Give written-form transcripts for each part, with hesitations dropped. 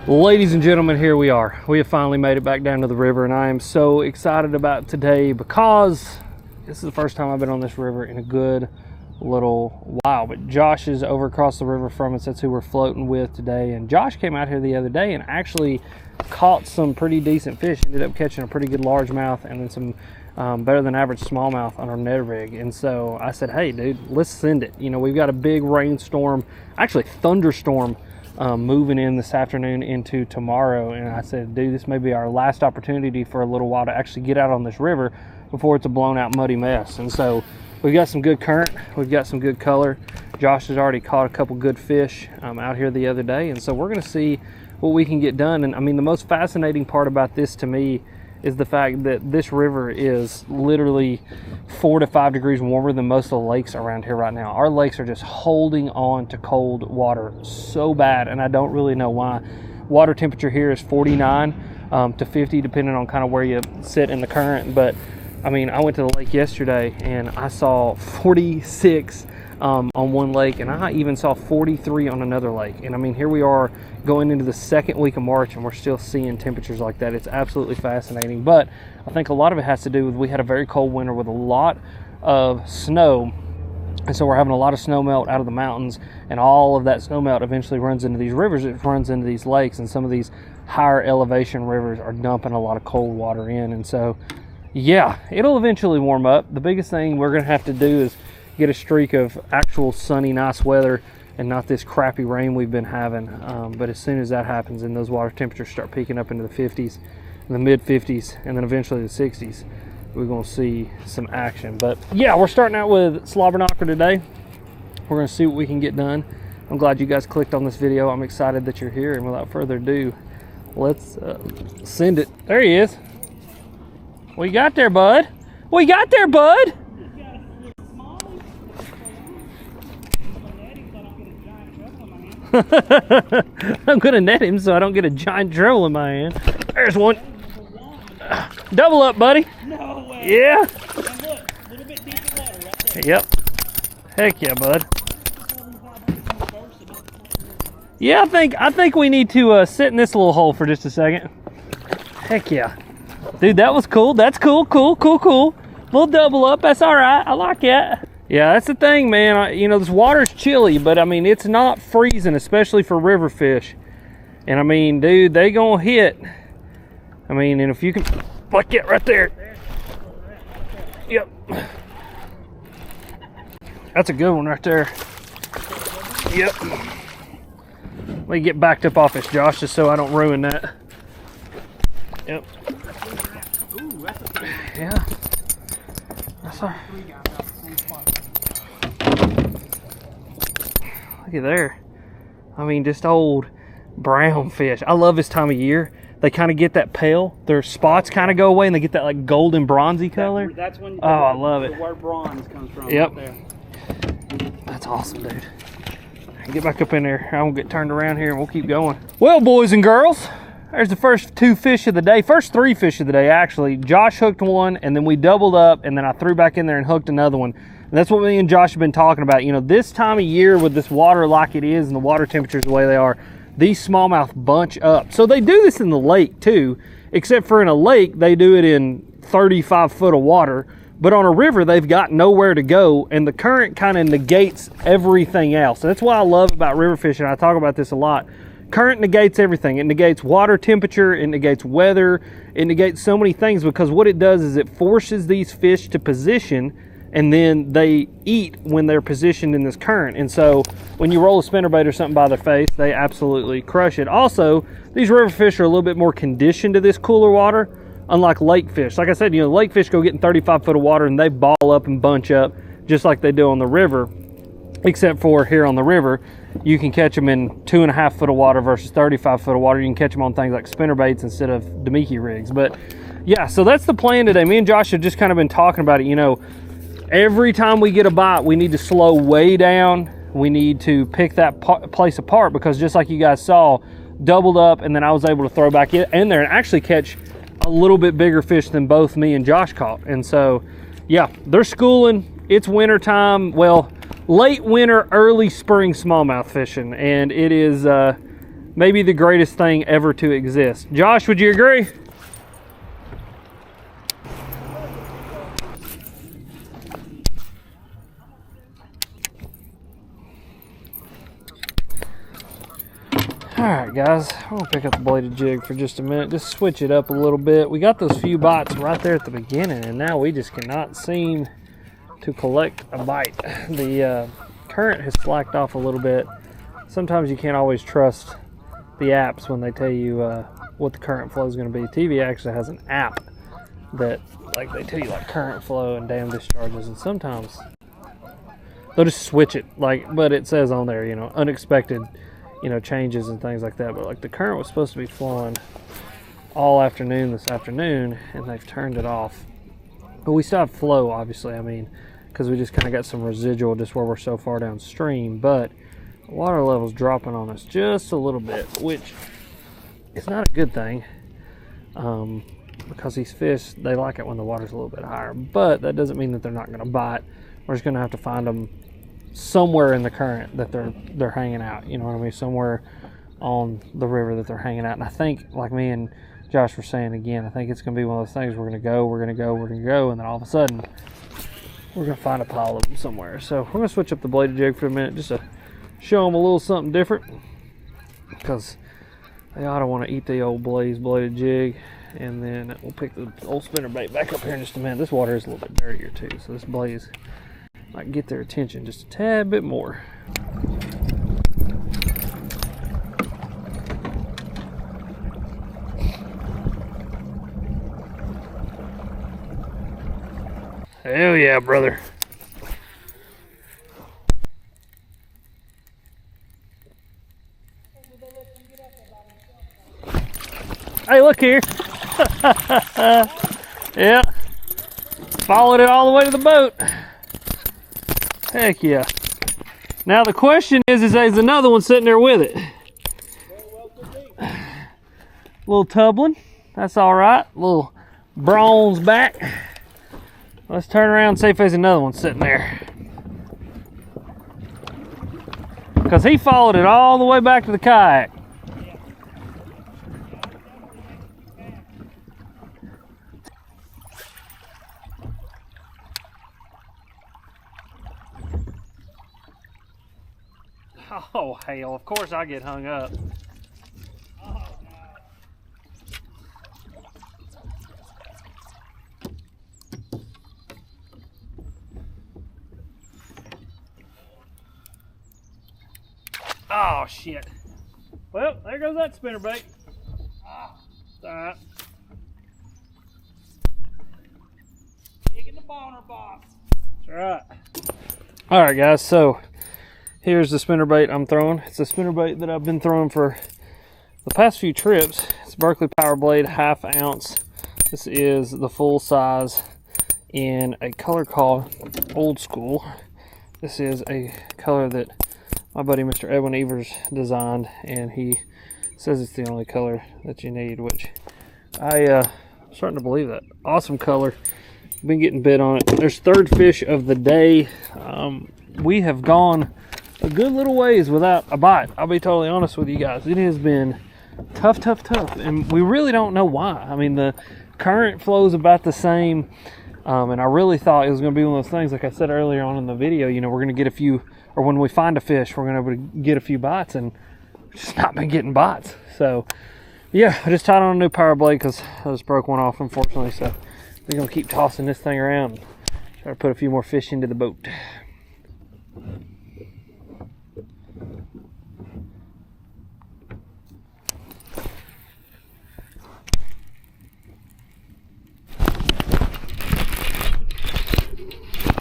Ladies and gentlemen, here we are. We have finally made it back down to the river, and I am so excited about today because this is the first time I've been on this river in a good little while. But Josh is over across the river from us. That's who we're floating with today. And Josh came out here the other day and actually caught some pretty decent fish. Ended up catching a pretty good largemouth and then some better than average smallmouth on our Ned rig. And so I said, hey dude, let's send it. You know, we've got a big rainstorm, actually thunderstorm, moving in this afternoon into tomorrow. And I said, dude, this may be our last opportunity for a little while to actually get out on this river before it's a blown out muddy mess. And so we've got some good current, we've got some good color. Josh has already caught a couple good fish out here the other day, and so we're going to see what we can get done. And I mean, the most fascinating part about this to me is the fact that this river is literally 4 to 5 degrees warmer than most of the lakes around here right now. Our lakes are just holding on to cold water so bad, and I don't really know why. Water temperature here is 49 to 50 depending on kind of where you sit in the current. But I mean, I went to the lake yesterday and I saw 46 on one lake, and I even saw 43 on another lake. And I mean, here we are going into the second week of March and we're still seeing temperatures like that. It's absolutely fascinating. But I think a lot of it has to do with we had a very cold winter with a lot of snow, and so we're having a lot of snow melt out of the mountains, and all of that snow melt eventually runs into these rivers. It runs into these lakes, and some of these higher elevation rivers are dumping a lot of cold water in. And so yeah, it'll eventually warm up. The biggest thing we're gonna have to do is get a streak of actual sunny, nice weather and not this crappy rain we've been having. But as soon as that happens and those water temperatures start peaking up into the 50s, the mid 50s, and then eventually the 60s, we're gonna see some action. But yeah, we're starting out with slobber knocker today. We're gonna see what we can get done. I'm glad you guys clicked on this video. I'm excited that you're here, and without further ado, let's send it. There he is. What you got there, bud? What you got there, bud? I'm gonna net him so I don't get a giant drill in my hand. There's one. Double up, buddy. No way. Yeah. And look, a little bit deeper water right there. Yep. Heck yeah, bud. Yeah, I think we need to sit in this little hole for just a second. Heck yeah. Dude, that was cool. That's cool. Little double up. That's all right. I like it. Yeah, that's the thing, man. You know, this water's chilly, but I mean, it's not freezing, especially for river fish. And I mean, dude, they gonna hit. I mean, and if you can, like it right there. Yep. That's a good one right there. Yep. Let me get backed up off this, Josh, just so I don't ruin that. Yep. Ooh, that's a big one. Yeah. That's all. Look at there. I mean, just old brown fish. I love this time of year. They kind of get that pale. Their spots kind of go away and they get that like golden bronzy color. That's when I love it. Where bronze comes from. Yep. Right there. That's awesome, dude. Get back up in there. I won't get turned around here and we'll keep going. Well, boys and girls, there's the first 2 fish of the day. First 3 fish of the day, actually. Josh hooked one, and then we doubled up, and then I threw back in there and hooked another one. And that's what me and Josh have been talking about. You know, this time of year with this water like it is and the water temperatures the way they are, these smallmouth bunch up. So they do this in the lake too, except for in a lake, they do it in 35 foot of water. But on a river, they've got nowhere to go, and the current kind of negates everything else. And that's what I love about river fishing. I talk about this a lot. Current negates everything. It negates water temperature, it negates weather, it negates so many things, because what it does is it forces these fish to position, and then they eat when they're positioned in this current. And so when you roll a spinnerbait or something by their face, they absolutely crush it. Also, these river fish are a little bit more conditioned to this cooler water, unlike lake fish. Like I said, you know, lake fish go get in 35 foot of water and they ball up and bunch up just like they do on the river. Except for here on the river, you can catch them in 2.5 foot of water versus 35 foot of water. You can catch them on things like spinnerbaits instead of Demiki rigs. But yeah, so that's the plan today. Me and Josh have just kind of been talking about it. You know, every time we get a bite, we need to slow way down. We need to pick that place apart, because just like you guys saw, doubled up, and then I was able to throw back in there and actually catch a little bit bigger fish than both me and Josh caught. And so yeah, they're schooling. It's winter time. Well, late winter, early spring smallmouth fishing, and it is maybe the greatest thing ever to exist. Josh, would you agree? Alright guys, I'm going to pick up the bladed jig for just a minute, just switch it up a little bit. We got those few bites right there at the beginning, and now we just cannot seem to collect a bite. The current has slacked off a little bit. Sometimes you can't always trust the apps when they tell you what the current flow is going to be. TV actually has an app that like they tell you like current flow and dam discharges, and sometimes they'll just switch it, like, but it says on there, you know, unexpected, you know, changes and things like that. But like the current was supposed to be flowing all afternoon this afternoon, and they've turned it off. But we still have flow, obviously, I mean, because we just kind of got some residual just where we're so far downstream. But the water level's dropping on us just a little bit, which is not a good thing, because these fish, they like it when the water's a little bit higher. But that doesn't mean that they're not going to bite. We're just going to have to find them somewhere in the current that they're hanging out, you know what I mean, somewhere on the river that they're hanging out. And I think, like me and Josh were saying again, I think it's going to be one of those things, we're going to go, and then all of a sudden we're going to find a pile of them somewhere. So we're going to switch up the bladed jig for a minute just to show them a little something different, because they ought to want to eat the old bladed jig. And then we'll pick the old spinnerbait back up here in just a minute. This water is a little bit dirtier too, so this blaze might get their attention just a tad bit more. Hell yeah, brother. Hey, look here. Yeah. Followed it all the way to the boat. Heck yeah. Now the question is there's another one sitting there with it. Little tubbling. That's all right. Little bronze back. Let's turn around and see if there's another one sitting there. Because he followed it all the way back to the kayak. Oh, hell, of course I get hung up. Oh, shit. Well, there goes that spinnerbait. All right. Digging the boner box. That's right. All right, guys, so here's the spinnerbait I'm throwing. It's a spinnerbait that I've been throwing for the past few trips. It's Berkley Power Blade, 1/2 ounce. This is the full size in a color called Old School. This is a color that my buddy Mr. Edwin Evers designed, and he says it's the only color that you need, which I'm starting to believe that. Awesome color. Been getting bit on it. There's third fish of the day. We have gone a good little ways without a bite. I'll be totally honest with you guys. It has been tough, and we really don't know why. I mean, the current flow is about the same, and I really thought it was going to be one of those things, like I said earlier on in the video, you know, we're going to get a few, or when we find a fish, we're going to be able to get a few bites, and we've just not been getting bites. So, yeah, I just tied on a new power blade because I just broke one off, unfortunately, so we're going to keep tossing this thing around and try to put a few more fish into the boat.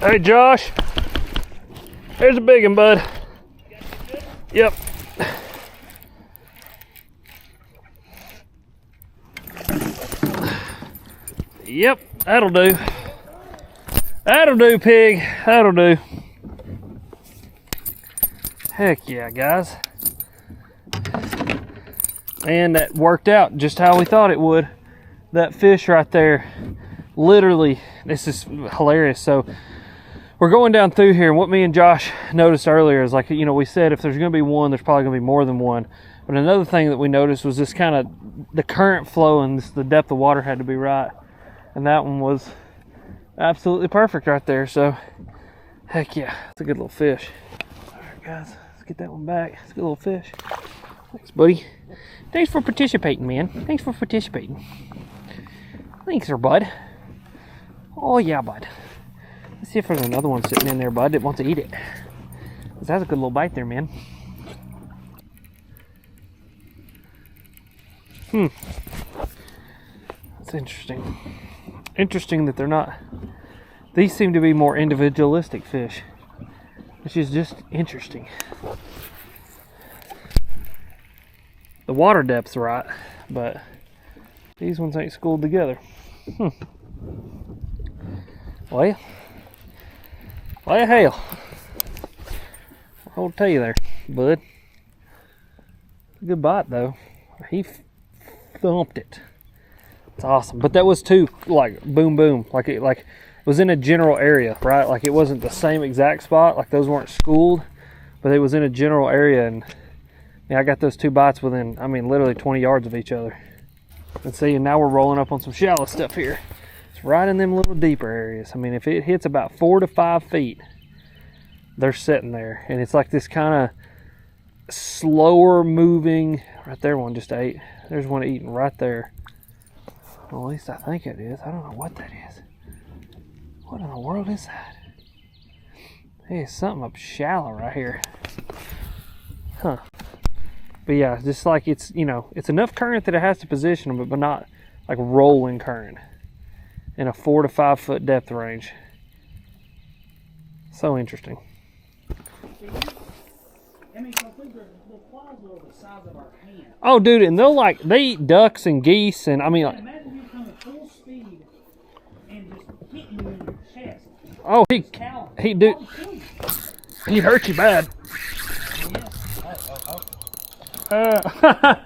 Hey Josh, there's a big one, bud. Yep. Yep, that'll do. That'll do, pig. That'll do. Heck yeah, guys. And that worked out just how we thought it would. That fish right there, literally, this is hilarious. So we're going down through here, and what me and Josh noticed earlier is, like, you know, we said if there's going to be one, there's probably going to be more than one. But another thing that we noticed was this kind of the current flow and the depth of water had to be right. And that one was absolutely perfect right there. So, heck yeah, it's a good little fish. All right, guys, let's get that one back. It's a good little fish. Thanks, buddy. Thanks for participating, man. Thanks for participating. Thanks, sir, bud. Oh, yeah, bud. Let's see if there's another one sitting in there, bud, that wants to eat it. That's a good little bite there, man. That's interesting. Interesting that they're not... These seem to be more individualistic fish, which is just interesting. The water depth's right, but these ones ain't schooled together. Well, hell. I'll tell you there, bud. Good bite though. He thumped it. It's awesome. But that was too like boom boom. Like it was in a general area, right? Like it wasn't the same exact spot. Like those weren't schooled, but it was in a general area, and yeah, I got those two bites within, I mean, literally 20 yards of each other. And see, and now we're rolling up on some shallow stuff here. It's right in them little deeper areas. I mean, if it hits about 4 to 5 feet, they're sitting there. And it's like this kind of slower moving, right there one just ate. There's one eating right there. Well, at least I think it is. I don't know what that is. What in the world is that? Hey, something up shallow right here. Huh. But yeah, just like it's, you know, it's enough current that it has to position them, but not like rolling current in a 4 to 5 foot depth range. So interesting. I mean, the claws are the size of our hand. Oh, dude, and they eat ducks and geese, and I mean, like, imagine you coming full speed and just hitting you in your chest. Oh, he'd hurt you bad. I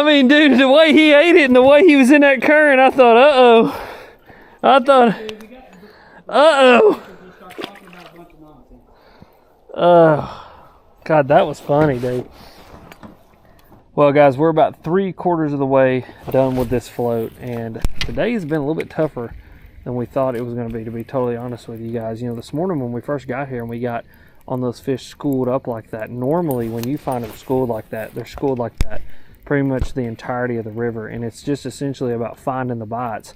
mean, dude, the way he ate it and the way he was in that current, I thought, God, that was funny, dude. Well, guys, we're about 3/4 of the way done with this float, and today has been a little bit tougher than we thought it was going to be totally honest with you guys. You know, this morning when we first got here and we got on those fish schooled up like that, normally when you find them schooled like that, they're schooled like that pretty much the entirety of the river, and it's just essentially about finding the bites,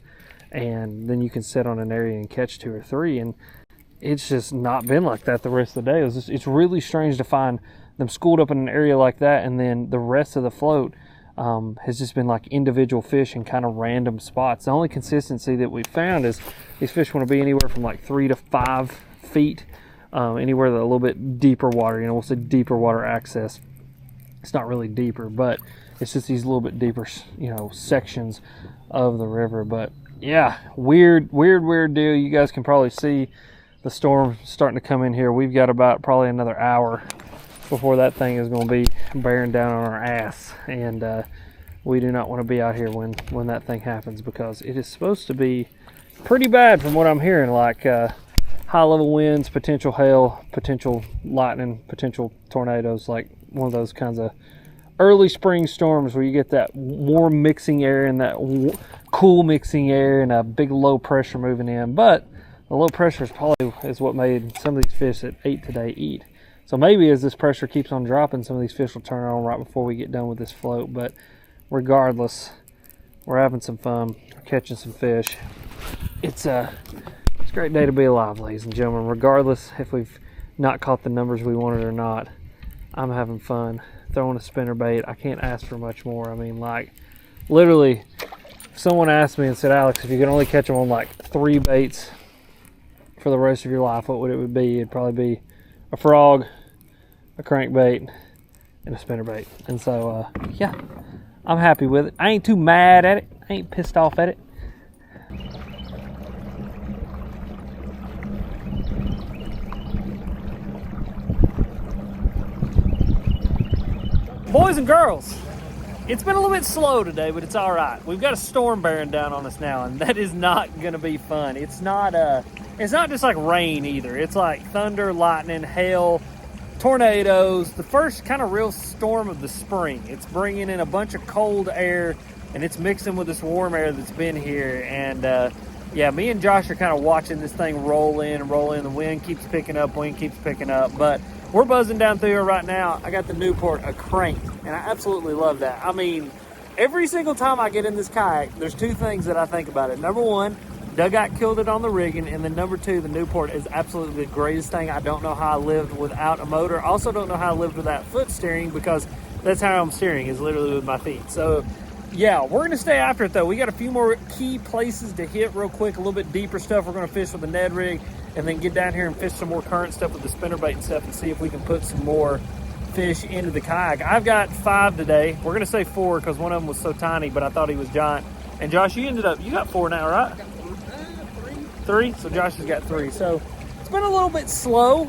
and then you can sit on an area and catch 2 or 3, and it's just not been like that the rest of the day. It's really strange to find them schooled up in an area like that, and then the rest of the float has just been like individual fish in kind of random spots. The only consistency that we found is these fish want to be anywhere from like 3 to 5 feet, anywhere that a little bit deeper water, you know, we'll say deeper water access. It's not really deeper, but it's just these little bit deeper, you know, sections of the river. But yeah, weird deal. You guys can probably see the storm starting to come in here. We've got about probably another hour before that thing is going to be bearing down on our ass, and we do not want to be out here when that thing happens, because it is supposed to be pretty bad from what I'm hearing, like high level winds, potential hail, potential lightning, potential tornadoes, like one of those kinds of early spring storms where you get that warm mixing air and that cool mixing air and a big low pressure moving in. But the low pressure is probably what made some of these fish that ate today eat. So maybe as this pressure keeps on dropping, some of these fish will turn on right before we get done with this float. But regardless, we're having some fun, we're catching some fish. It's a great day to be alive, ladies and gentlemen. Regardless if we've not caught the numbers we wanted or not, I'm having fun throwing a spinnerbait. I can't ask for much more. I mean, like, literally, if someone asked me and said, Alex, if you could only catch them on like 3 baits for the rest of your life, what would it be? It'd probably be a frog, a crankbait, and a spinnerbait. And so, yeah, I'm happy with it. I ain't too mad at it. I ain't pissed off at it. Boys and girls, It's been a little bit slow today, but it's all right. We've got a storm bearing down on us now, and that is not going to be fun. It's not just like rain either. It's like thunder, lightning, hail, tornadoes. The first kind of real storm of the spring. It's bringing in a bunch of cold air, and it's mixing with this warm air that's been here. And yeah, me and Josh are kind of watching this thing roll in and roll in. The wind keeps picking up, but we're buzzing down through here right now. I got the Newport, a crank, and I absolutely love that. I mean, every single time I get in this kayak, there's two things that I think about it. Number one, Dugout killed it on the rigging, and then number two, the Newport is absolutely the greatest thing. I don't know how I lived without a motor. I also don't know how I lived without foot steering, because that's how I'm steering, is literally with my feet. So yeah, we're gonna stay after it though. We got a few more key places to hit real quick, a little bit deeper stuff. We're gonna fish with the Ned rig, and then get down here and fish some more current stuff with the spinnerbait and stuff, and see if we can put some more fish into the kayak. I've got 5 today. We're gonna say 4 because one of them was so tiny, but I thought he was giant. And Josh, you got 4 now, right? 3. So Josh has got 3. So it's been a little bit slow,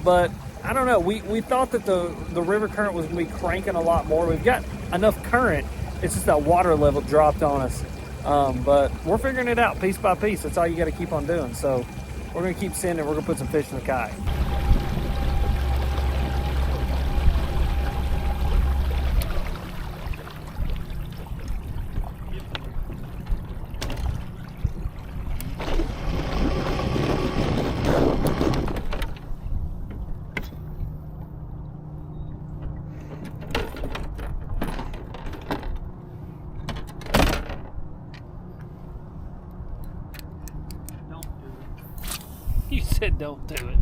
but I don't know. We thought that the river current was gonna be cranking a lot more. We've got enough current. It's just that water level dropped on us. But we're figuring it out piece by piece. That's all you got to keep on doing. So we're going to keep sending. We're going to put some fish in the kayak. You said don't do it.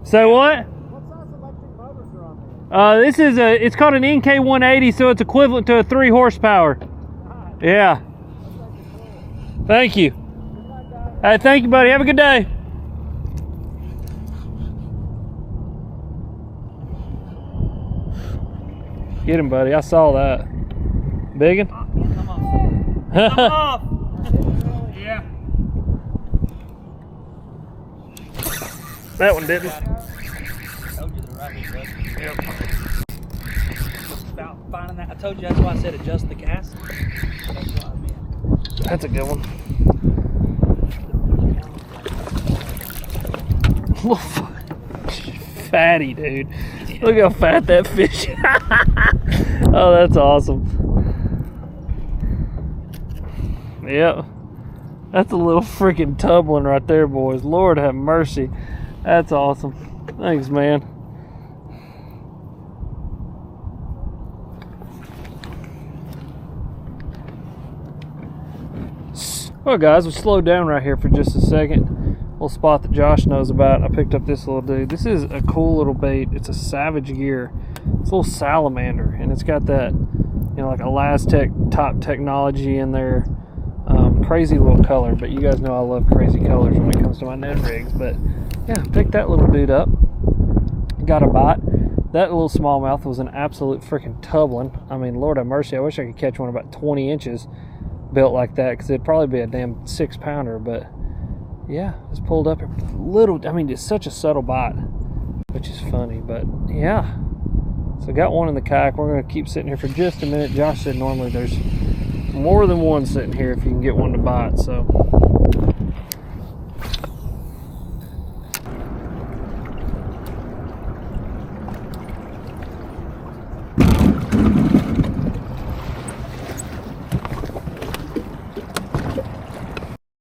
So what? What size electric motors are on there? This is it's called an NK180, so it's equivalent to a 3 horsepower. Yeah. Thank you. Hey, thank you, buddy. Have a good day. Get him, buddy. I saw that. Biggin? Come on. Come off. Yeah. That one didn't. I told you the right way, bud. Yep. About finding that. I told you that's why I said adjust the gas. That's what I meant. That's a good one. Fatty, dude. Look how fat that fish is. Oh, that's awesome. Yep. That's a little freaking tumbling right there, boys. Lord have mercy. That's awesome. Thanks, man. Well, guys, we slowed down right here for just a second. Little spot that Josh knows about. I picked up this little dude. This is a cool little bait. It's a Savage Gear. It's a little salamander, and it's got that, you know, like Elastec top technology in there. Crazy little color, but you guys know I love crazy colors when it comes to my Ned rigs. But yeah, picked that little dude up. Got a bite. That little smallmouth was an absolute freaking tumbling. I mean, Lord have mercy. I wish I could catch one about 20 inches built like that, because it'd probably be a damn 6-pounder. But yeah, it's pulled up a little. I mean, it's such a subtle bite, which is funny. But yeah, so got one in the kayak. We're going to keep sitting here for just a minute. Josh said normally there's more than one sitting here if you can get one to bite. So